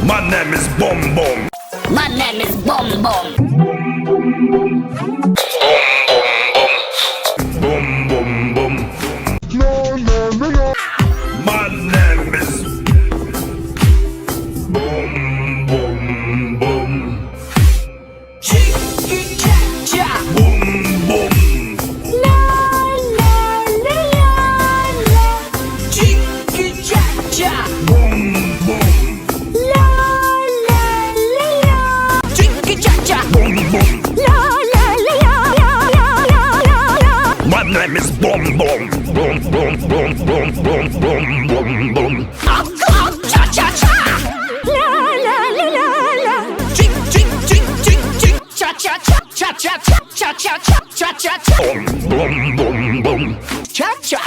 My name is Boom Boom. My name is Boom Boom. Boom Boom Boom. No, no, no, no. My name is Boom Boom Boom. Chicky cha. Boom Boom. La la la la la. Chicky cha. Boom Boom. La la la la. Chicky cha. Boom Boom. La la la la la la la la. My name is Boom Boom. Boom Boom Boom Boom Boom Boom Boom Boom. Clap clap cha cha cha. La la la la la. Chick chick chick chick chick. Cha cha cha cha cha cha cha cha cha cha cha. Boom Boom Boom Boom. Cha cha.